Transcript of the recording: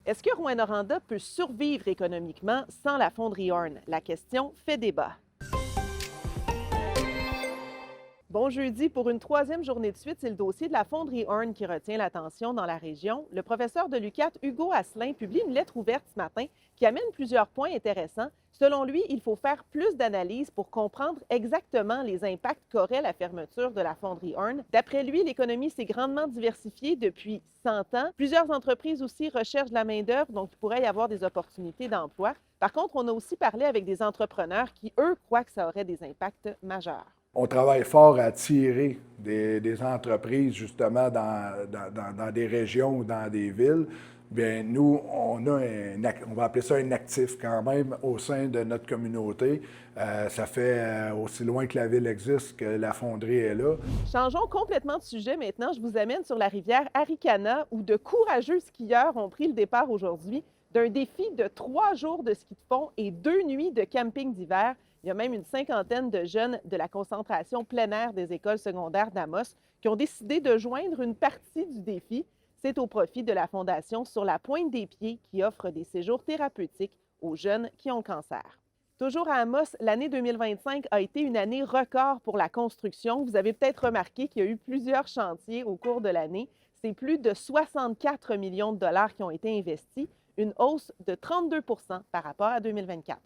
Est-ce que Rouyn-Noranda peut survivre économiquement sans la fonderie Horn? La question fait débat. Bon jeudi, pour une troisième journée de suite, c'est le dossier de la fonderie Horn qui retient l'attention dans la région. Le professeur de l'UQAT, Hugo Asselin, publie une lettre ouverte ce matin qui amène plusieurs points intéressants. Selon lui, il faut faire plus d'analyses pour comprendre exactement les impacts qu'aurait la fermeture de la fonderie Horn. D'après lui, l'économie s'est grandement diversifiée depuis 100 ans. Plusieurs entreprises aussi recherchent de la main-d'œuvre, donc il pourrait y avoir des opportunités d'emploi. Par contre, on a aussi parlé avec des entrepreneurs qui, eux, croient que ça aurait des impacts majeurs. On travaille fort à attirer des entreprises justement dans des régions ou dans des villes. Bien, nous, on va appeler ça un actif quand même au sein de notre communauté. Ça fait aussi loin que la ville existe que la fonderie est là. Changeons complètement de sujet maintenant. Je vous amène sur la rivière Arikana où de courageux skieurs ont pris le départ aujourd'hui d'un défi de 3 jours de ski de fond et 2 nuits de camping d'hiver. Il y a même une cinquantaine de jeunes de la concentration plein air des écoles secondaires d'Amos qui ont décidé de joindre une partie du défi. C'est au profit de la Fondation Sur la pointe des pieds qui offre des séjours thérapeutiques aux jeunes qui ont le cancer. Toujours à Amos, l'année 2025 a été une année record pour la construction. Vous avez peut-être remarqué qu'il y a eu plusieurs chantiers au cours de l'année. C'est plus de 64 millions de dollars qui ont été investis, une hausse de 32 par rapport à 2024.